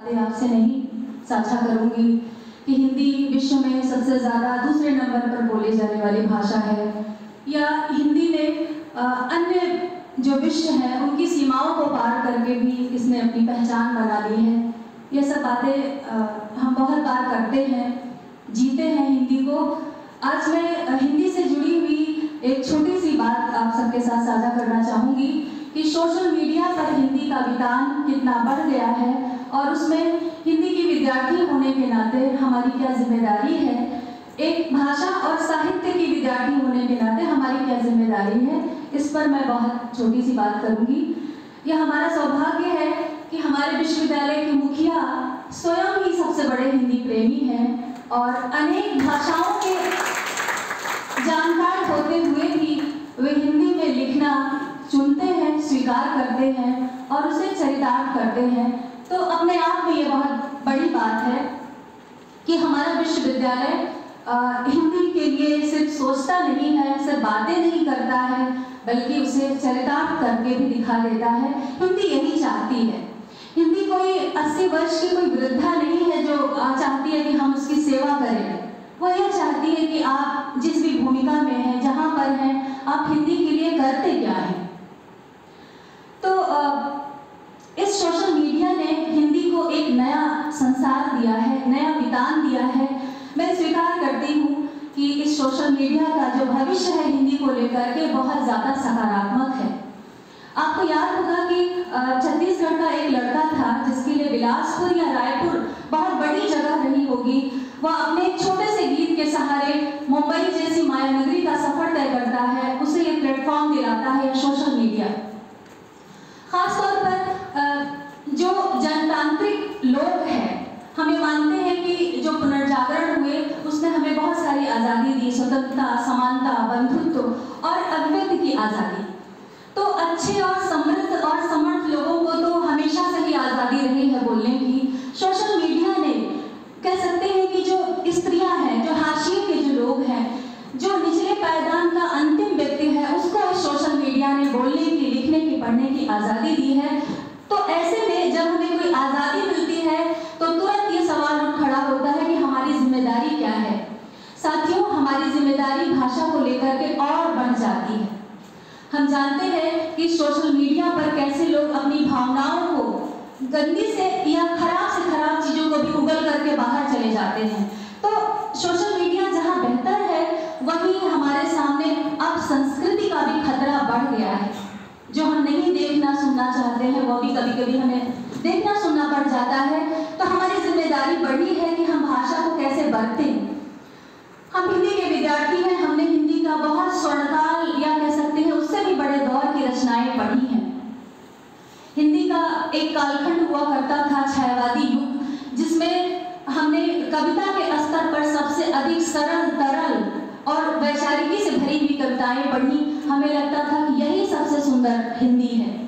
आपसे नहीं साझा करूंगी कि हिंदी विश्व में सबसे ज़्यादा दूसरे नंबर पर बोली जाने वाली भाषा है, या हिंदी ने अन्य जो विश्व है उनकी सीमाओं को पार करके भी इसने अपनी पहचान बना ली है। ये सब बातें हम बहुत बार करते हैं, जीते हैं हिंदी को। आज मैं हिंदी से जुड़ी हुई एक छोटी सी बात आप सबके साथ साझा करना चाहूँगी कि सोशल मीडिया पर हिंदी का वितान कितना बढ़ गया है और उसमें हिंदी की विद्यार्थी होने के नाते हमारी क्या जिम्मेदारी है, एक भाषा और साहित्य की विद्यार्थी होने के नाते हमारी क्या जिम्मेदारी है, इस पर मैं बहुत छोटी सी बात करूंगी। यह हमारा सौभाग्य है कि हमारे विश्वविद्यालय के मुखिया स्वयं ही सबसे बड़े हिंदी प्रेमी हैं और अनेक भाषाओं के जानकार होते हुए भी वे हिंदी में लिखना चुनते हैं, स्वीकार करते हैं और उसे चरितार्थ करते हैं। तो अपने आप में ये बहुत बड़ी बात है कि हमारा विश्वविद्यालय हिंदी के लिए सिर्फ सोचता नहीं है, सिर्फ बातें नहीं करता है, बल्कि उसे चरितार्थ करके भी दिखा देता है। हिंदी यही चाहती है। हिंदी कोई 80 वर्ष की कोई वृद्धा नहीं है जो चाहती है कि हम उसकी सेवा करें। वो यह चाहती है कि आप जिस भी भूमिका में हैं, जहाँ पर हैं, आप हिंदी के लिए करते क्या हैं। तो इस सोशल मीडिया ने हिंदी को एक नया संसार दिया है, नया वितान दिया है। मैं स्वीकार करती हूँ कि इस सोशल मीडिया का जो भविष्य है हिंदी को लेकर के बहुत ज़्यादा सकारात्मक है। आपको याद होगा कि छत्तीसगढ़ का एक लड़का था जिसके लिए बिलासपुर या रायपुर बहुत बड़ी जगह रही होगी। वह अपने एक छोटे से गीत के सहारे मुंबई जैसी माया नगरी का सफर तय करता है, उसे ये प्लेटफॉर्म दिलाता है सोशल मीडिया। खासतौर पर जो जनतांत्रिक लोग हैं, हमें मानते हैं कि जो पुनर्जागरण हुए उसने हमें बहुत सारी आज़ादी दी, स्वतंत्रता, समानता, बंधुत्व और अभिव्यक्ति की आज़ादी। तो अच्छे और समृद्ध और समर्थ लोगों को तो हमेशा से ही आज़ादी रही है बोलने की। सोशल मीडिया ने कह सकते हैं कि जो स्त्रियां हैं, जो हाशिए के जो लोग हैं, जो निचले पायदान का अंतिम व्यक्ति है, उसको सोशल मीडिया ने बोलने की, लिखने की, पढ़ने की आज़ादी दी है। तो ऐसे में जब हमें कोई आज़ादी मिलती है तो तुरंत ये सवाल उठ खड़ा होता है कि हमारी जिम्मेदारी क्या है। साथियों, हमारी जिम्मेदारी भाषा को लेकर के और बढ़ जाती है। हम जानते हैं कि सोशल मीडिया पर कैसे लोग अपनी भावनाओं को गंदी से या खराब से खराब चीज़ों को भी उगल करके बाहर चले जाते हैं। तो सोशल मीडिया जहाँ बेहतर है, वहीं हमारे सामने अब संस्कृति का भी खतरा बढ़ गया है। जो हम नहीं देखना सुनना चाहते हैं वो भी कभी कभी हमें देखना सुनना पड़ जाता है। तो हमारी जिम्मेदारी बड़ी है कि हम भाषा को कैसे बरतें। हम हिंदी के विद्यार्थी हैं, हमने हिंदी का बहुत स्वर्णकाल या कह सकते हैं उससे भी बड़े दौर की रचनाएं पढ़ी हैं। हिंदी का एक कालखंड हुआ करता था, छायावादी युग, जिसमें हमने कविता के स्तर पर सबसे अधिक सरल, तरल और वैचारिकी से भरी हुई कविताएं पढ़ी। हमें लगता था कि यही सबसे सुंदर हिंदी है।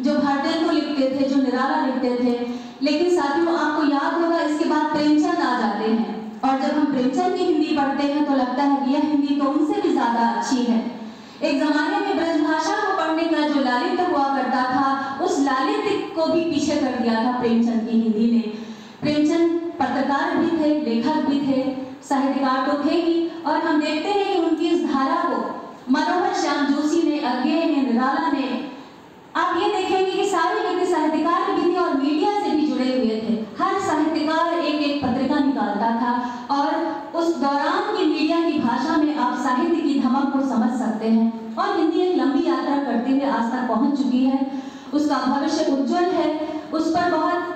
जो भारतेंदु लिखते थे, जो निराला लिखते थे। लेकिन साथियों, आपको याद होगा इसके बाद प्रेमचंद आ जाते हैं और जब हम प्रेमचंद की हिंदी पढ़ते हैं तो लगता है कि यह हिंदी तो उनसे भी ज्यादा अच्छी है। एक जमाने में ब्रजभाषा को पढ़ने का जो लालित्य हुआ करता था, उस लालित्य को भी पीछे कर दिया था प्रेमचंद की हिंदी ने। प्रेमचंद पत्रकार भी थे, लेखक भी थे, साहित्यकार तो थे ही, और हम देखते हैं कि उनकी इस धारा को मनोहर श्याम जोशी ने, अज्ञेय ने, निराला ने, आप ये देखेंगे कि सारे व्यक्ति साहित्यकार भी थे और मीडिया से भी जुड़े हुए थे। हर साहित्यकार एक एक पत्रिका निकालता था और उस दौरान की मीडिया की भाषा में आप साहित्य की धमक को समझ सकते हैं। और हिंदी एक लंबी यात्रा करते हुए आज तक पहुंच चुकी है। उसका भविष्य उज्जवल है। उस पर बहुत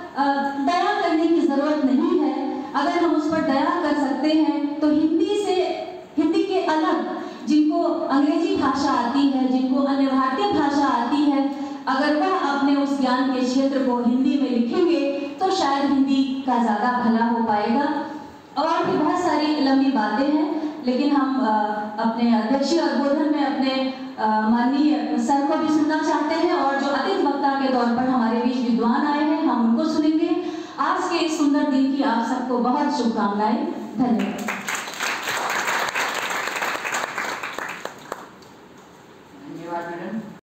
दया करने की जरूरत नहीं है। अगर हम उस पर दया कर सकते हैं तो हिंदी के अलग जिनको अंग्रेजी भाषा आती है, जिनको अन्य भारतीय भाषा आती है, अगर वह अपने उस ज्ञान के क्षेत्र को हिंदी में लिखेंगे तो शायद हिंदी का ज़्यादा भला हो पाएगा। और भी बहुत सारी लंबी बातें हैं, लेकिन हम अपने अध्यक्षीय उद्बोधन में अपने माननीय सर को भी सुनना चाहते हैं और जो अतिथि वक्ता के तौर पर हमारे बीच विद्वान आए हैं, हम उनको सुनेंगे। आज के इस सुंदर दिन की आप सबको बहुत शुभकामनाएं। धन्यवाद।